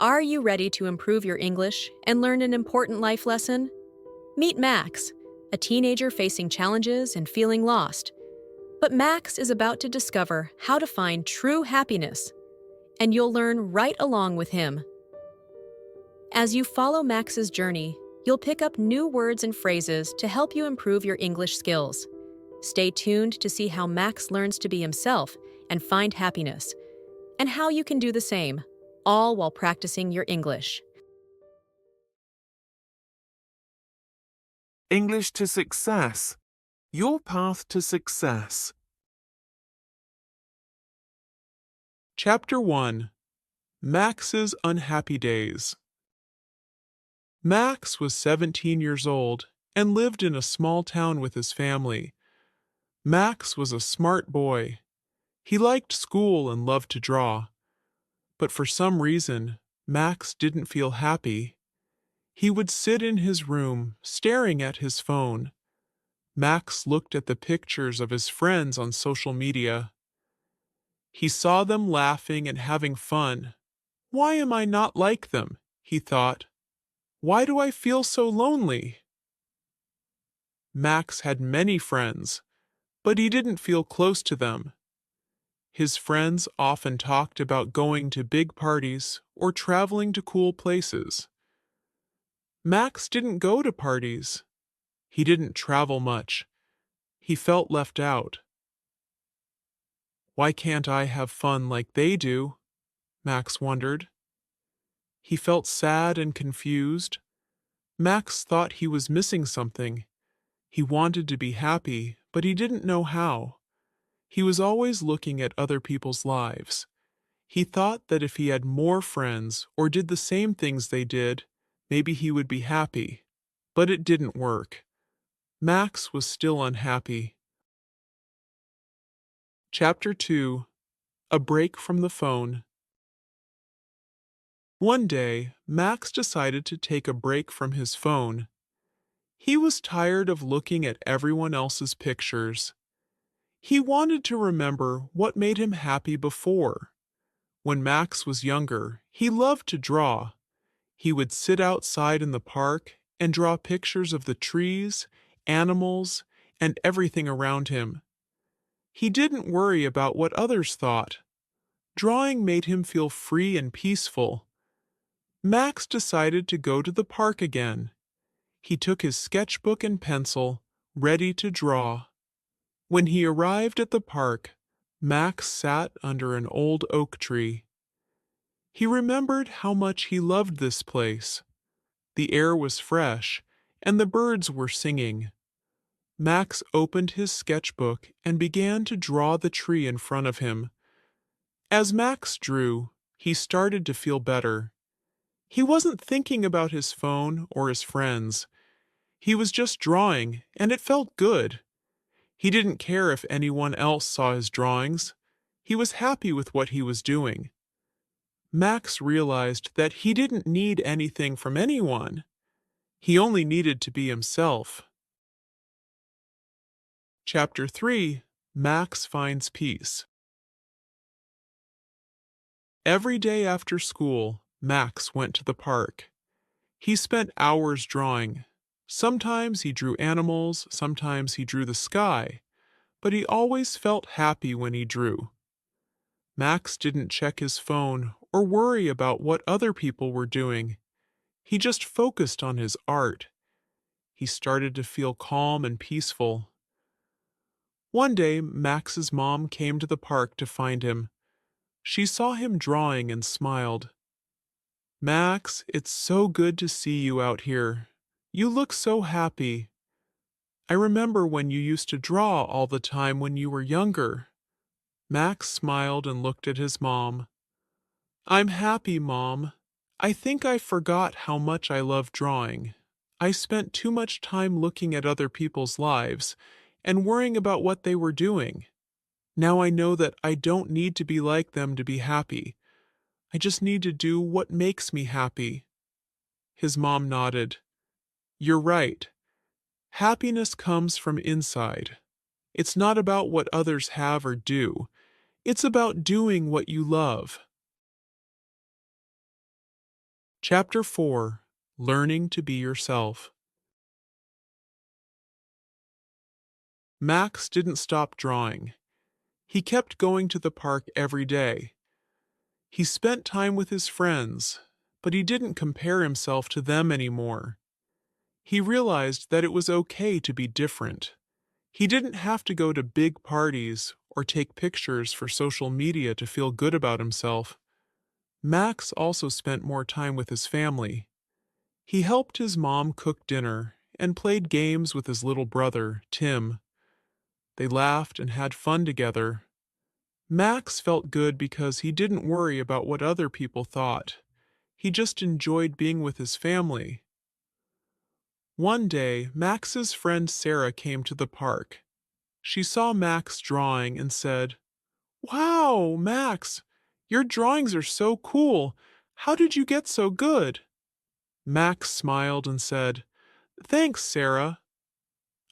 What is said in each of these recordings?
Are you ready to improve your English and learn an important life lesson? Meet Max, a teenager facing challenges and feeling lost. But Max is about to discover how to find true happiness, and you'll learn right along with him. As you follow Max's journey, you'll pick up new words and phrases to help you improve your English skills. Stay tuned to see how Max learns to be himself and find happiness, and how you can do the same, all while practicing your English. English to Success. Your path to success. Chapter 1. Max's Unhappy Days. Max was 17 years old and lived in a small town with his family. Max was a smart boy. He liked school and loved to draw. But for some reason, Max didn't feel happy. He would sit in his room, staring at his phone. Max looked at the pictures of his friends on social media. He saw them laughing and having fun. Why am I not like them? He thought. Why do I feel so lonely? Max had many friends, but he didn't feel close to them. His friends often talked about going to big parties or traveling to cool places. Max didn't go to parties. He didn't travel much. He felt left out. Why can't I have fun like they do? Max wondered. He felt sad and confused. Max thought he was missing something. He wanted to be happy, but he didn't know how. He was always looking at other people's lives. He thought that if he had more friends or did the same things they did, maybe he would be happy. But it didn't work. Max was still unhappy. Chapter 2. A Break from the Phone. One day, Max decided to take a break from his phone. He was tired of looking at everyone else's pictures. He wanted to remember what made him happy before. When Max was younger, he loved to draw. He would sit outside in the park and draw pictures of the trees, animals, and everything around him. He didn't worry about what others thought. Drawing made him feel free and peaceful. Max decided to go to the park again. He took his sketchbook and pencil, ready to draw. When he arrived at the park, Max sat under an old oak tree. He remembered how much he loved this place. The air was fresh, and the birds were singing. Max opened his sketchbook and began to draw the tree in front of him. As Max drew, he started to feel better. He wasn't thinking about his phone or his friends. He was just drawing, and it felt good. He didn't care if anyone else saw his drawings. He was happy with what he was doing. Max realized that he didn't need anything from anyone. He only needed to be himself. Chapter 3. Max Finds Peace. Every day after school, Max went to the park. He spent hours drawing. Sometimes he drew animals, sometimes he drew the sky, but he always felt happy when he drew. Max didn't check his phone or worry about what other people were doing. He just focused on his art. He started to feel calm and peaceful. One day, Max's mom came to the park to find him. She saw him drawing and smiled. Max, it's so good to see you out here. You look so happy. I remember when you used to draw all the time when you were younger. Max smiled and looked at his mom. I'm happy, Mom. I think I forgot how much I love drawing. I spent too much time looking at other people's lives and worrying about what they were doing. Now I know that I don't need to be like them to be happy. I just need to do what makes me happy. His mom nodded. You're right. Happiness comes from inside. It's not about what others have or do. It's about doing what you love. Chapter 4. Learning to be yourself. Max didn't stop drawing. He kept going to the park every day. He spent time with his friends, but he didn't compare himself to them anymore. He realized that it was okay to be different. He didn't have to go to big parties or take pictures for social media to feel good about himself. Max also spent more time with his family. He helped his mom cook dinner and played games with his little brother, Tim. They laughed and had fun together. Max felt good because he didn't worry about what other people thought. He just enjoyed being with his family. One day, Max's friend Sarah came to the park. She saw Max drawing and said, "Wow, Max, your drawings are so cool. How did you get so good?" Max smiled and said, "Thanks, Sarah.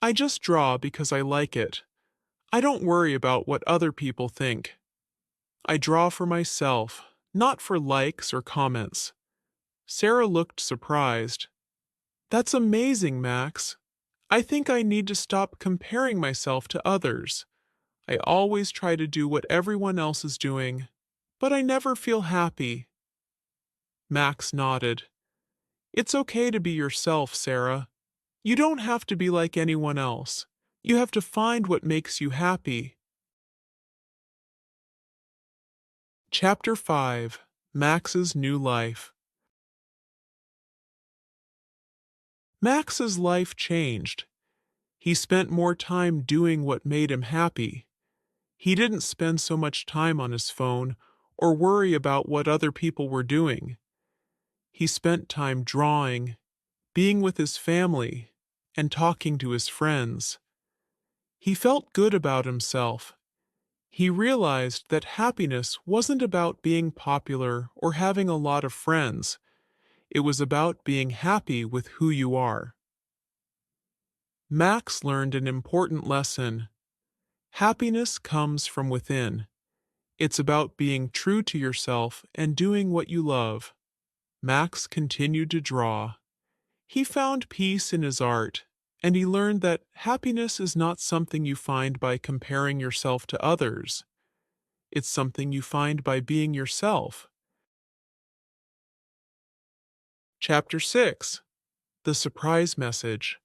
I just draw because I like it. I don't worry about what other people think. I draw for myself, not for likes or comments." Sarah looked surprised. "That's amazing, Max. I think I need to stop comparing myself to others. I always try to do what everyone else is doing, but I never feel happy." Max nodded. "It's okay to be yourself, Sarah. You don't have to be like anyone else. You have to find what makes you happy." Chapter 5. Max's New Life. Max's life changed. He spent more time doing what made him happy. He didn't spend so much time on his phone or worry about what other people were doing. He spent time drawing, being with his family, and talking to his friends. He felt good about himself. He realized that happiness wasn't about being popular or having a lot of friends. It was about being happy with who you are. Max learned an important lesson. Happiness comes from within. It's about being true to yourself and doing what you love. Max continued to draw. He found peace in his art, and he learned that happiness is not something you find by comparing yourself to others. It's something you find by being yourself. Chapter 6. The Surprise Message.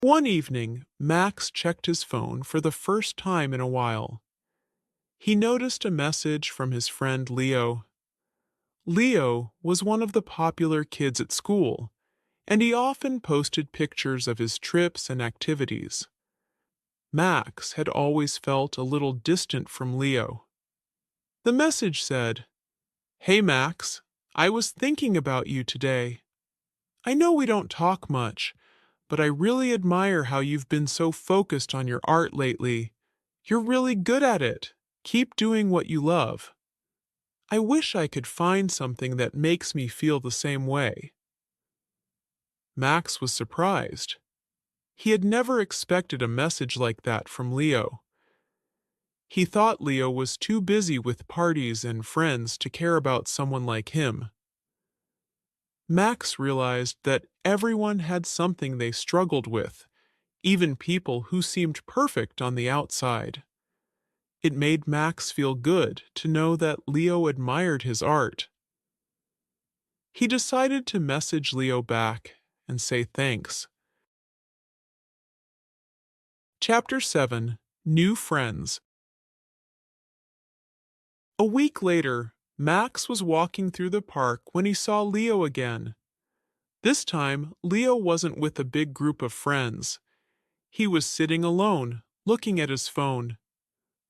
One evening, Max checked his phone for the first time in a while. He noticed a message from his friend Leo. Leo was one of the popular kids at school, and he often posted pictures of his trips and activities. Max had always felt a little distant from Leo. The message said, "Hey Max, I was thinking about you today. I know we don't talk much, but I really admire how you've been so focused on your art lately. You're really good at it. Keep doing what you love. I wish I could find something that makes me feel the same way." Max was surprised. He had never expected a message like that from Leo. He thought Leo was too busy with parties and friends to care about someone like him. Max realized that everyone had something they struggled with, even people who seemed perfect on the outside. It made Max feel good to know that Leo admired his art. He decided to message Leo back and say thanks. Chapter 7. New Friends. A week later, Max was walking through the park when he saw Leo again. This time, Leo wasn't with a big group of friends. He was sitting alone, looking at his phone.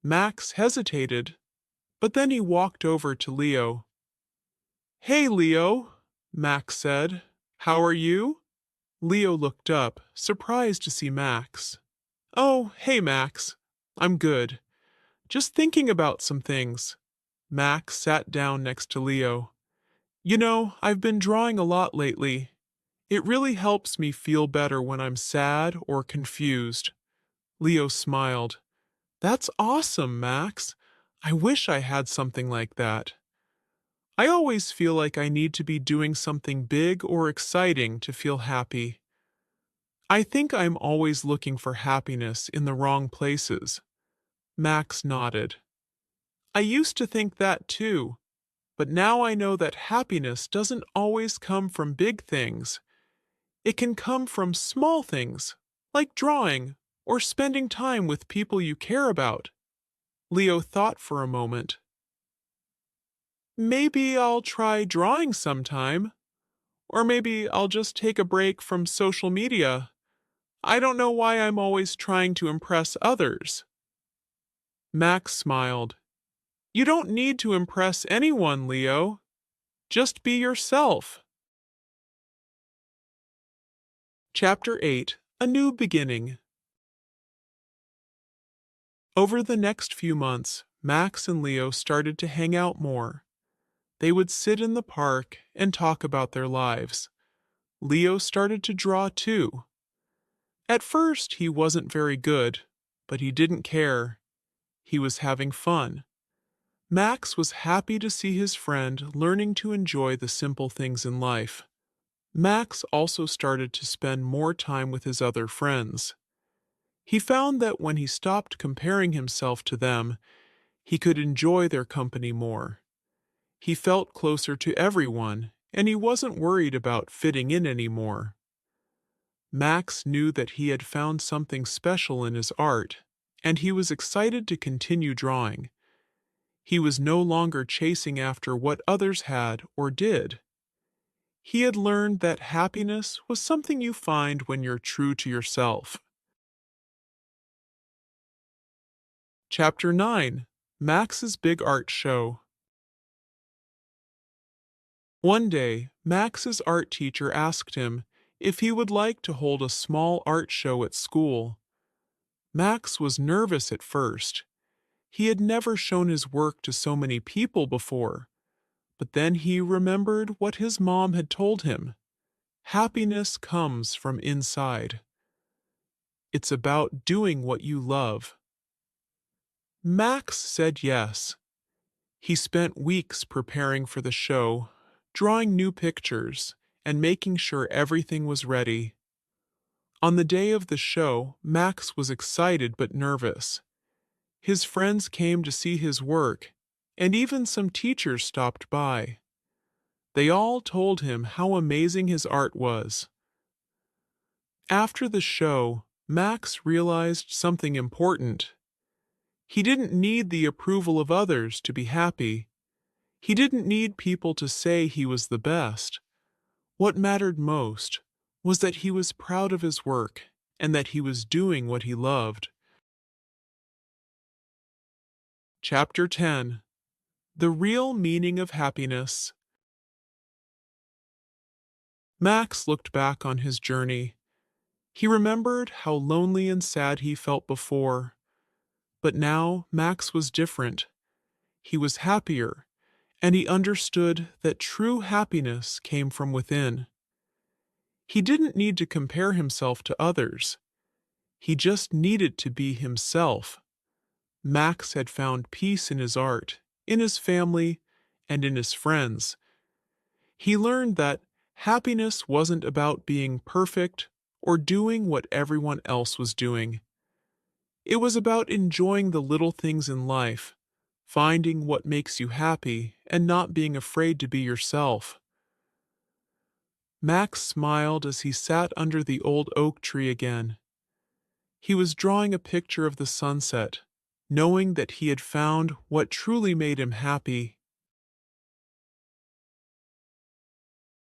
Max hesitated, but then he walked over to Leo. "Hey, Leo," Max said. "How are you?" Leo looked up, surprised to see Max. "Oh, hey, Max. I'm good. Just thinking about some things." Max sat down next to Leo. "You know, I've been drawing a lot lately. It really helps me feel better when I'm sad or confused." Leo smiled. "That's awesome, Max. I wish I had something like that." I always feel like I need to be doing something big or exciting to feel happy. I think I'm always looking for happiness in the wrong places. Max nodded. I used to think that too, but now I know that happiness doesn't always come from big things. It can come from small things, like drawing or spending time with people you care about. Leo thought for a moment. Maybe I'll try drawing sometime, or maybe I'll just take a break from social media. I don't know why I'm always trying to impress others. Max smiled. You don't need to impress anyone, Leo. Just be yourself. Chapter 8: A New Beginning. Over the next few months, Max and Leo started to hang out more. They would sit in the park and talk about their lives. Leo started to draw too. At first, he wasn't very good, but he didn't care. He was having fun. Max was happy to see his friend learning to enjoy the simple things in life. Max also started to spend more time with his other friends. He found that when he stopped comparing himself to them, he could enjoy their company more. He felt closer to everyone, and he wasn't worried about fitting in anymore. Max knew that he had found something special in his art, and he was excited to continue drawing. He was no longer chasing after what others had or did. He had learned that happiness was something you find when you're true to yourself. Chapter 9: Max's Big Art Show. One day, Max's art teacher asked him if he would like to hold a small art show at school. Max was nervous at first. He had never shown his work to so many people before, but then he remembered what his mom had told him. Happiness comes from inside. It's about doing what you love. Max said yes. He spent weeks preparing for the show, drawing new pictures, and making sure everything was ready. On the day of the show, Max was excited but nervous. His friends came to see his work, and even some teachers stopped by. They all told him how amazing his art was. After the show, Max realized something important. He didn't need the approval of others to be happy. He didn't need people to say he was the best. What mattered most was that he was proud of his work and that he was doing what he loved. Chapter 10: The Real Meaning of Happiness. Max looked back on his journey. He remembered how lonely and sad he felt before. But now Max was different. He was happier, and he understood that true happiness came from within. He didn't need to compare himself to others. He just needed to be himself. Max had found peace in his art, in his family, and in his friends. He learned that happiness wasn't about being perfect or doing what everyone else was doing. It was about enjoying the little things in life, finding what makes you happy, and not being afraid to be yourself. Max smiled as he sat under the old oak tree again. He was drawing a picture of the sunset, knowing that he had found what truly made him happy.